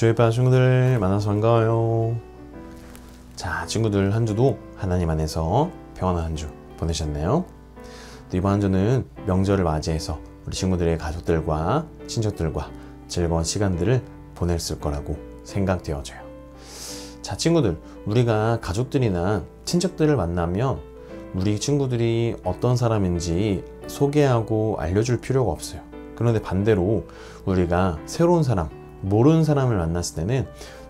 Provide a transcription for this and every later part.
주의바 친구들 만나서 반가워요. 자, 친구들 한 주도 하나님 안에서 평안한 한 주 보내셨나요? 또 이번 한 주는 명절을 맞이해서 우리 친구들의 가족들과 친척들과 즐거운 시간들을 보냈을 거라고 생각되어져요. 자, 친구들, 우리가 가족들이나 친척들을 만나면 우리 친구들이 어떤 사람인지 소개하고 알려줄 필요가 없어요. 그런데 반대로 우리가 새로운 사람, 모르는 사람을 만났을 때는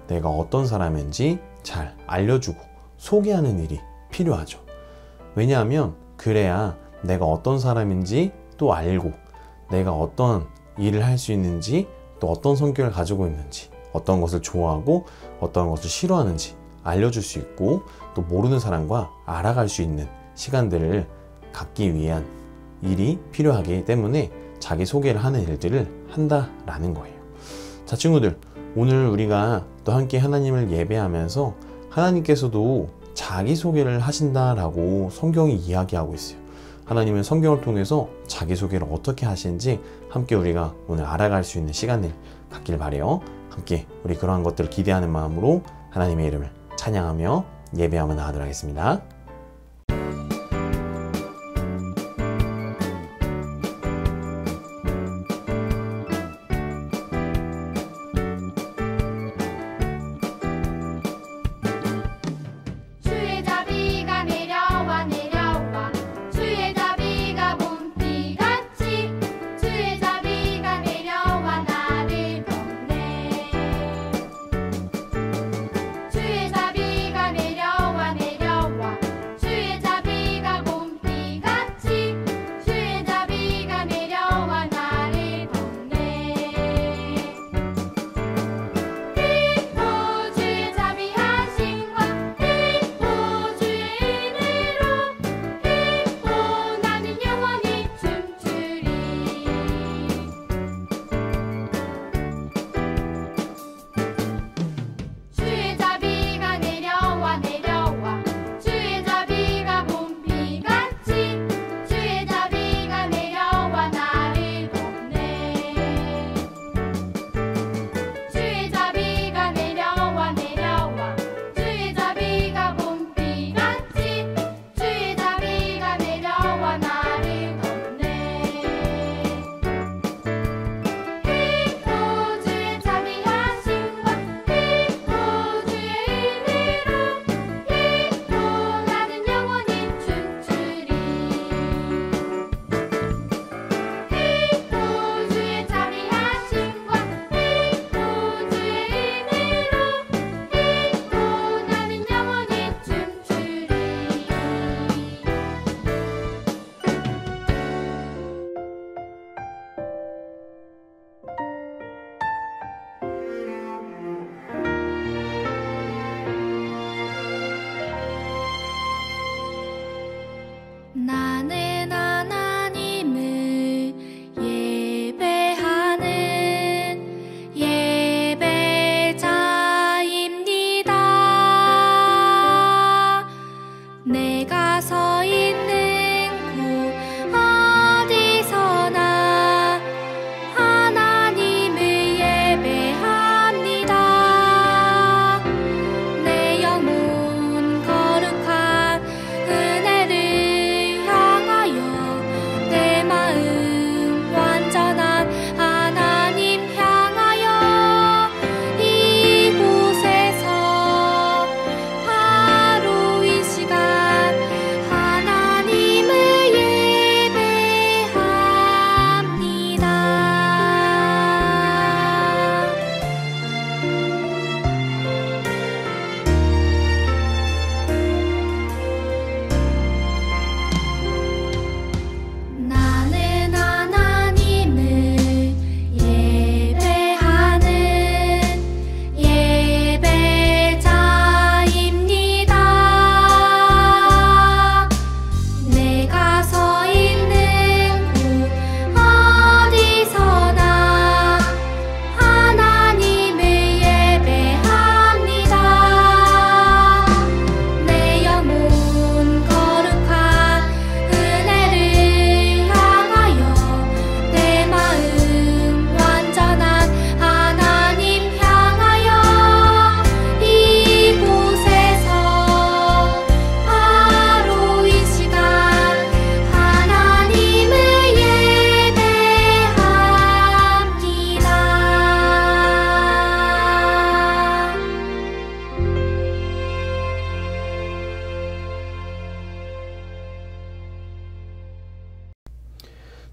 내가 어떤 사람인지 잘 알려주고 소개하는 일이 필요하죠. 왜냐하면 그래야 내가 어떤 사람인지 또 알고 내가 어떤 일을 할 수 있는지 또 어떤 성격을 가지고 있는지 어떤 것을 좋아하고 어떤 것을 싫어하는지 알려줄 수 있고 또 모르는 사람과 알아갈 수 있는 시간들을 갖기 위한 일이 필요하기 때문에 자기소개를 하는 일들을 한다라는 거예요. 자, 친구들, 오늘 우리가 또 함께 하나님을 예배하면서 하나님께서도 자기소개를 하신다라고 성경이 이야기하고 있어요. 하나님은 성경을 통해서 자기소개를 어떻게 하시는지 함께 우리가 오늘 알아갈 수 있는 시간을 갖길 바라요. 함께 우리 그러한 것들을 기대하는 마음으로 하나님의 이름을 찬양하며 예배하며 나가도록 하겠습니다.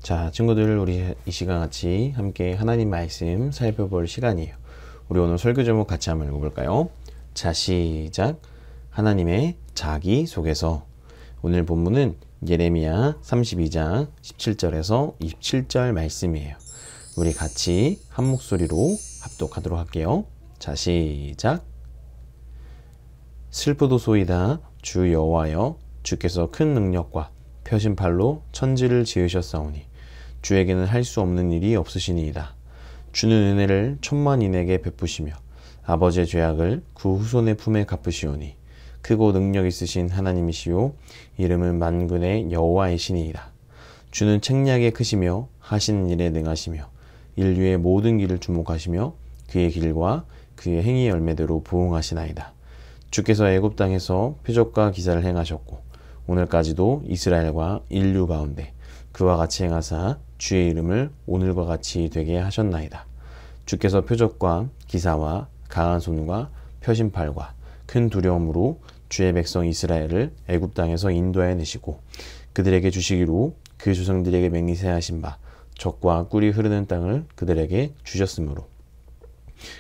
자, 친구들, 우리 이 시간 같이 함께 하나님 말씀 살펴볼 시간이에요. 우리 오늘 설교 제목 같이 한번 읽어볼까요? 자, 시작. 하나님의 자기소개서. 오늘 본문은 예레미야 32장 17절에서 27절 말씀이에요. 우리 같이 한 목소리로 합독하도록 할게요. 자, 시작. 슬프도소이다 주 여호와여, 주께서 큰 능력과 펴신 팔로 천지를 지으셨사오니 주에게는 할 수 없는 일이 없으시니이다. 주는 은혜를 천만인에게 베푸시며 아버지의 죄악을 그 후손의 품에 갚으시오니 크고 능력 있으신 하나님이시요 이름은 만군의 여호와이시니이다. 주는 책략에 크시며 하시는 일에 능하시며 인류의 모든 길을 주목하시며 그의 길과 그의 행위 열매대로 부응하시나이다. 주께서 애굽 땅에서 표적과 기사를 행하셨고 오늘까지도 이스라엘과 인류 가운데 그와 같이 행하사 주의 이름을 오늘과 같이 되게 하셨나이다. 주께서 표적과 기사와 강한 손과 펴신 팔과 큰 두려움으로 주의 백성 이스라엘을 애굽 땅에서 인도하여 내시고 그들에게 주시기로 그 조상들에게 맹세하신 바 젖과 꿀이 흐르는 땅을 그들에게 주셨으므로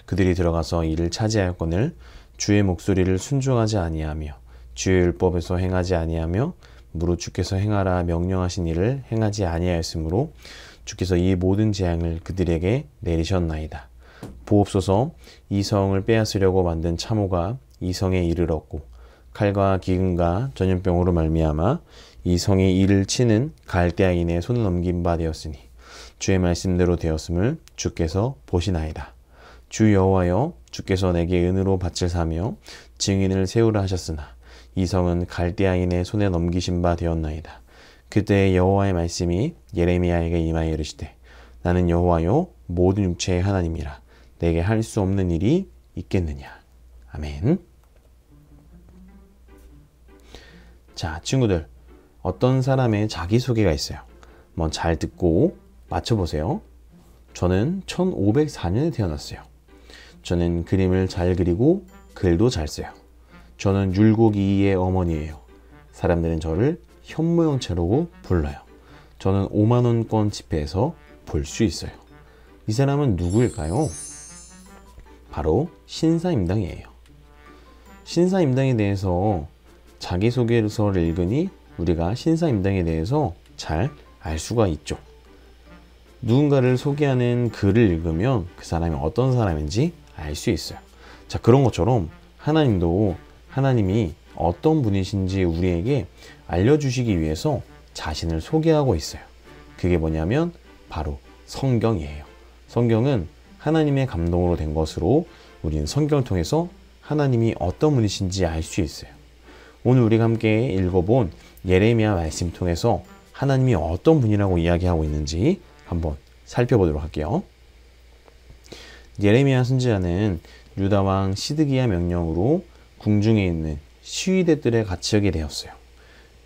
그들이 들어가서 이를 차지하였거늘 주의 목소리를 순종하지 아니하며 주의 율법에서 행하지 아니하며 무릇 주께서 행하라 명령하신 일을 행하지 아니하였으므로 주께서 이 모든 재앙을 그들에게 내리셨나이다. 보옵소서, 이 성을 빼앗으려고 만든 참호가 이 성에 이르렀고 칼과 기근과 전염병으로 말미암아 이 성이 이를 치는 갈대아인의 손을 넘긴 바 되었으니 주의 말씀대로 되었음을 주께서 보시나이다. 주 여호와여, 주께서 내게 은으로 밭을 사며 증인을 세우라 하셨으나 이 성은 갈대아인의 손에 넘기신 바 되었나이다. 그때 여호와의 말씀이 예레미야에게 임하여 이르시되 나는 여호와요 모든 육체의 하나님이라 내게 할 수 없는 일이 있겠느냐. 아멘. 자, 친구들, 어떤 사람의 자기소개가 있어요. 한번 잘 듣고 맞춰보세요. 저는 1504년에 태어났어요. 저는 그림을 잘 그리고 글도 잘 써요. 저는 율곡이의 어머니예요. 사람들은 저를 현모양처로 불러요. 저는 5만원권 지폐에서 볼 수 있어요. 이 사람은 누구일까요? 바로 신사임당이에요. 신사임당에 대해서 자기소개서를 읽으니 우리가 신사임당에 대해서 잘 알 수가 있죠. 누군가를 소개하는 글을 읽으면 그 사람이 어떤 사람인지 알 수 있어요. 자, 그런 것처럼 하나님도 하나님이 어떤 분이신지 우리에게 알려주시기 위해서 자신을 소개하고 있어요. 그게 뭐냐면 바로 성경이에요. 성경은 하나님의 감동으로 된 것으로 우리는 성경을 통해서 하나님이 어떤 분이신지 알 수 있어요. 오늘 우리가 함께 읽어본 예레미야 말씀 통해서 하나님이 어떤 분이라고 이야기하고 있는지 한번 살펴보도록 할게요. 예레미야 선지자는 유다 왕 시드기야 명령으로 궁중에 있는 시위대들에 갇히게 되었어요.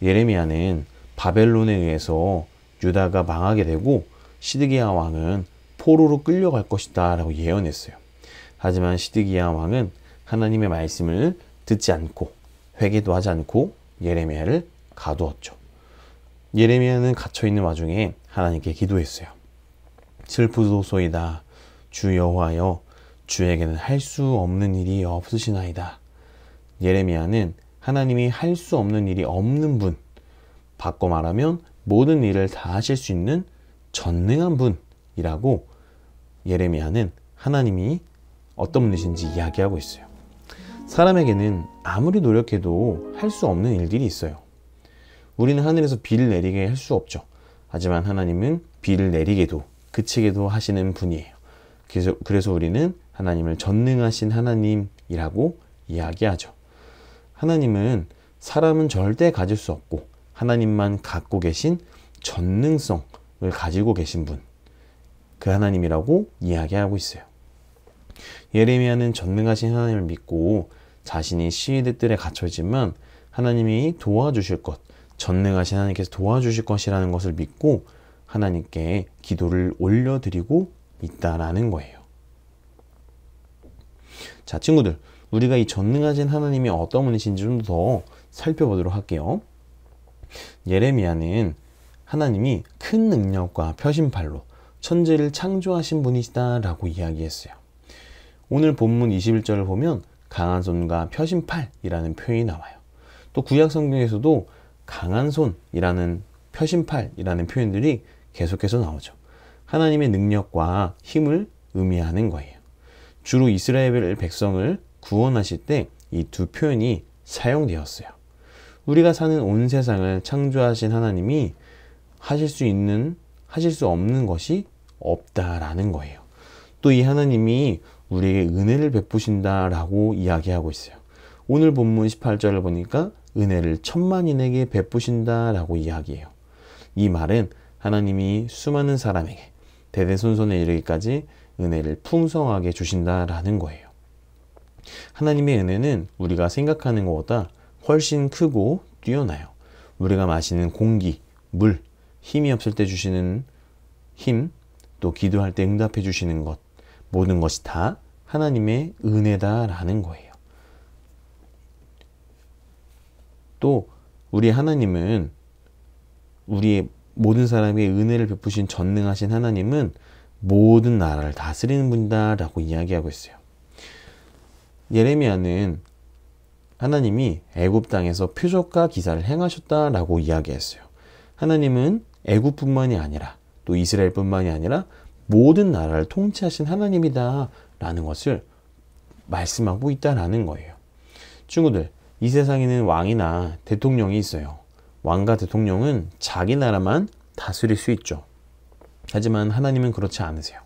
예레미야는 바벨론에 의해서 유다가 망하게 되고 시드기야 왕은 포로로 끌려갈 것이다 라고 예언했어요. 하지만 시드기야 왕은 하나님의 말씀을 듣지 않고 회개도 하지 않고 예레미야를 가두었죠. 예레미야는 갇혀있는 와중에 하나님께 기도했어요. 슬프도소이다 주 여호와여, 주에게는 할 수 없는 일이 없으시나이다. 예레미야는 하나님이 할 수 없는 일이 없는 분, 바꿔 말하면 모든 일을 다 하실 수 있는 전능한 분이라고 예레미야는 하나님이 어떤 분이신지 이야기하고 있어요. 사람에게는 아무리 노력해도 할 수 없는 일들이 있어요. 우리는 하늘에서 비를 내리게 할 수 없죠. 하지만 하나님은 비를 내리게도 그치게도 하시는 분이에요. 그래서 우리는 하나님을 전능하신 하나님이라고 이야기하죠. 하나님은 사람은 절대 가질 수 없고 하나님만 갖고 계신 전능성을 가지고 계신 분, 그 하나님이라고 이야기하고 있어요. 예레미야는 전능하신 하나님을 믿고 자신이 시위대들에 갇혀있지만 하나님이 도와주실 것, 전능하신 하나님께서 도와주실 것이라는 것을 믿고 하나님께 기도를 올려드리고 있다라는 거예요. 자, 친구들, 우리가 이 전능하신 하나님이 어떤 분이신지 좀 더 살펴보도록 할게요. 예레미야는 하나님이 큰 능력과 표심팔로 천지를 창조하신 분이시다 라고 이야기했어요. 오늘 본문 21절을 보면 강한 손과 표심팔이라는 표현이 나와요. 또 구약 성경에서도 강한 손이라는 표심팔이라는 표현들이 계속해서 나오죠. 하나님의 능력과 힘을 의미하는 거예요. 주로 이스라엘 백성을 구원하실 때 이 두 표현이 사용되었어요. 우리가 사는 온 세상을 창조하신 하나님이 하실 수 없는 것이 없다라는 거예요. 또 이 하나님이 우리에게 은혜를 베푸신다라고 이야기하고 있어요. 오늘 본문 18절을 보니까 은혜를 천만인에게 베푸신다라고 이야기해요. 이 말은 하나님이 수많은 사람에게 대대손손에 이르기까지 은혜를 풍성하게 주신다라는 거예요. 하나님의 은혜는 우리가 생각하는 것보다 훨씬 크고 뛰어나요. 우리가 마시는 공기, 물, 힘이 없을 때 주시는 힘, 또 기도할 때 응답해 주시는 것, 모든 것이 다 하나님의 은혜다라는 거예요. 또 우리 하나님은 우리의 모든 사람에게 은혜를 베푸신 전능하신 하나님은 모든 나라를 다스리는 분이다라고 이야기하고 있어요. 예레미야는 하나님이 애굽 땅에서 표적과 기사를 행하셨다라고 이야기했어요. 하나님은 애굽뿐만이 아니라 또 이스라엘뿐만이 아니라 모든 나라를 통치하신 하나님이다라는 것을 말씀하고 있다라는 거예요. 친구들, 이 세상에는 왕이나 대통령이 있어요. 왕과 대통령은 자기 나라만 다스릴 수 있죠. 하지만 하나님은 그렇지 않으세요.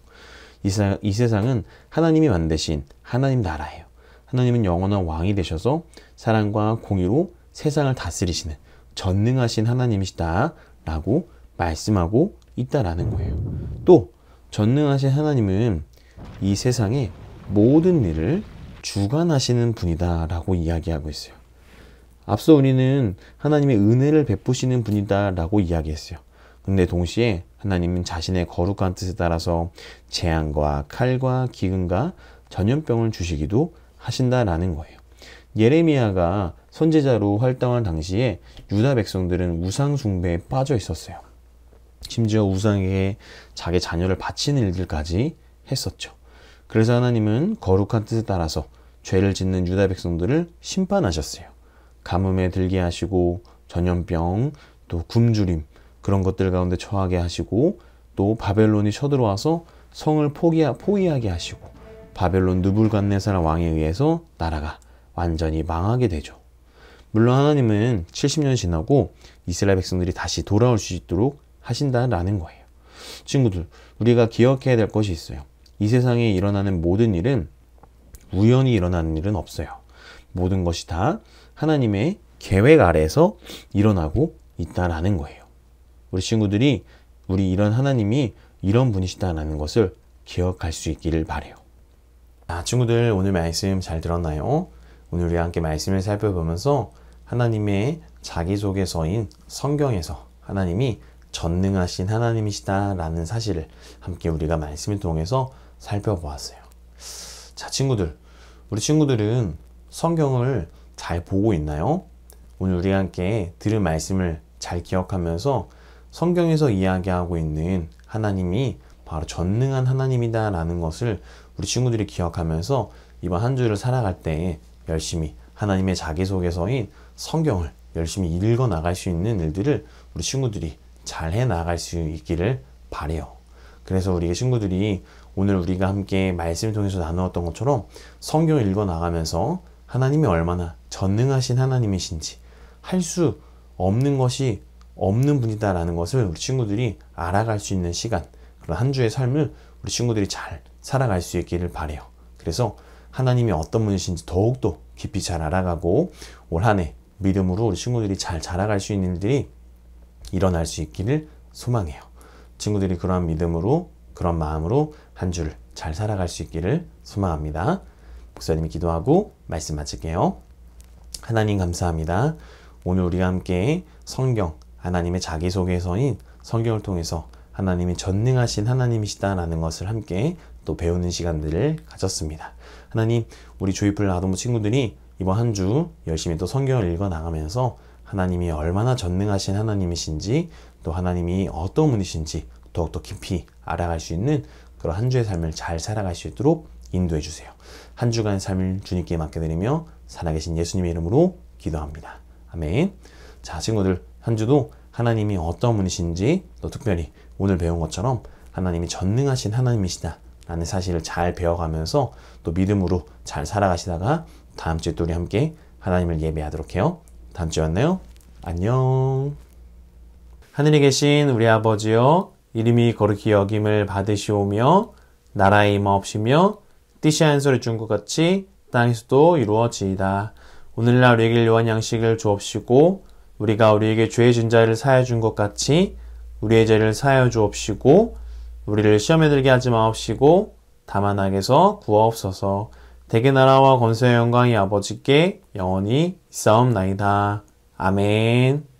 이 세상은 하나님이 만드신 하나님 나라예요. 하나님은 영원한 왕이 되셔서 사랑과 공의로 세상을 다스리시는 전능하신 하나님이시다 라고 말씀하고 있다라는 거예요. 또 전능하신 하나님은 이 세상의 모든 일을 주관하시는 분이다 라고 이야기하고 있어요. 앞서 우리는 하나님의 은혜를 베푸시는 분이다 라고 이야기했어요. 근데 동시에 하나님은 자신의 거룩한 뜻에 따라서 재앙과 칼과 기근과 전염병을 주시기도 하신다라는 거예요. 예레미야가 선지자로 활동한 당시에 유다 백성들은 우상 숭배에 빠져 있었어요. 심지어 우상에게 자기 자녀를 바치는 일들까지 했었죠. 그래서 하나님은 거룩한 뜻에 따라서 죄를 짓는 유다 백성들을 심판하셨어요. 가뭄에 들게 하시고 전염병, 또 굶주림 그런 것들 가운데 처하게 하시고 또 바벨론이 쳐들어와서 성을 포위하게 하시고 바벨론 느불갓네살 왕에 의해서 나라가 완전히 망하게 되죠. 물론 하나님은 70년 지나고 이스라엘 백성들이 다시 돌아올 수 있도록 하신다라는 거예요. 친구들, 우리가 기억해야 될 것이 있어요. 이 세상에 일어나는 모든 일은 우연히 일어나는 일은 없어요. 모든 것이 다 하나님의 계획 아래에서 일어나고 있다라는 거예요. 우리 친구들이 이런 하나님이 이런 분이시다라는 것을 기억할 수 있기를 바라요. 친구들, 오늘 말씀 잘 들었나요? 오늘 우리와 함께 말씀을 살펴보면서 하나님의 자기소개서인 성경에서 하나님이 전능하신 하나님이시다라는 사실을 함께 우리가 말씀을 통해서 살펴보았어요. 자, 친구들, 우리 친구들은 성경을 잘 보고 있나요? 오늘 우리와 함께 들은 말씀을 잘 기억하면서 성경에서 이야기하고 있는 하나님이 바로 전능한 하나님이다 라는 것을 우리 친구들이 기억하면서 이번 한 주를 살아갈 때 열심히 하나님의 자기소개서인 성경을 열심히 읽어 나갈 수 있는 일들을 우리 친구들이 잘 해 나갈 수 있기를 바라요. 그래서 우리 친구들이 오늘 우리가 함께 말씀을 통해서 나누었던 것처럼 성경을 읽어 나가면서 하나님이 얼마나 전능하신 하나님이신지, 할 수 없는 것이 없는 분이다라는 것을 우리 친구들이 알아갈 수 있는 시간, 그런 한 주의 삶을 우리 친구들이 잘 살아갈 수 있기를 바라요. 그래서 하나님이 어떤 분이신지 더욱더 깊이 잘 알아가고 올 한 해 믿음으로 우리 친구들이 잘 자라갈 수 있는 일들이 일어날 수 있기를 소망해요. 친구들이 그러한 믿음으로, 그런 마음으로 한 주를 잘 살아갈 수 있기를 소망합니다. 목사님이 기도하고 말씀 마칠게요. 하나님 감사합니다. 오늘 우리가 함께 성경, 하나님의 자기소개서인 성경을 통해서 하나님이 전능하신 하나님이시다라는 것을 함께 또 배우는 시간들을 가졌습니다. 하나님, 우리 조이풀 아동부 친구들이 이번 한 주 열심히 또 성경을 읽어 나가면서 하나님이 얼마나 전능하신 하나님이신지, 또 하나님이 어떤 분이신지 더욱더 깊이 알아갈 수 있는 그런 한 주의 삶을 잘 살아갈 수 있도록 인도해 주세요. 한 주간의 삶을 주님께 맡겨드리며 살아계신 예수님의 이름으로 기도합니다. 아멘. 자, 친구들, 한 주도 하나님이 어떤 분이신지 또 특별히 오늘 배운 것처럼 하나님이 전능하신 하나님이시다 라는 사실을 잘 배워가면서 또 믿음으로 잘 살아가시다가 다음 주에 또 우리 함께 하나님을 예배하도록 해요. 다음 주에 만나요. 안녕. 하늘에 계신 우리 아버지여, 이름이 거룩히 여김을 받으시오며 나라의 임하옵시며 뜻이 한 소리 준 것 같이 땅에서도 이루어지이다. 오늘날 우리에게 요한 양식을 주옵시고 우리가 우리에게 죄의 진 자를 사하여 준 것 같이 우리의 죄를 사하여 주옵시고 우리를 시험에 들게 하지 마옵시고 다만 악에서 구하옵소서. 대개 나라와 권세와 영광이 아버지께 영원히 있사옵나이다. 아멘.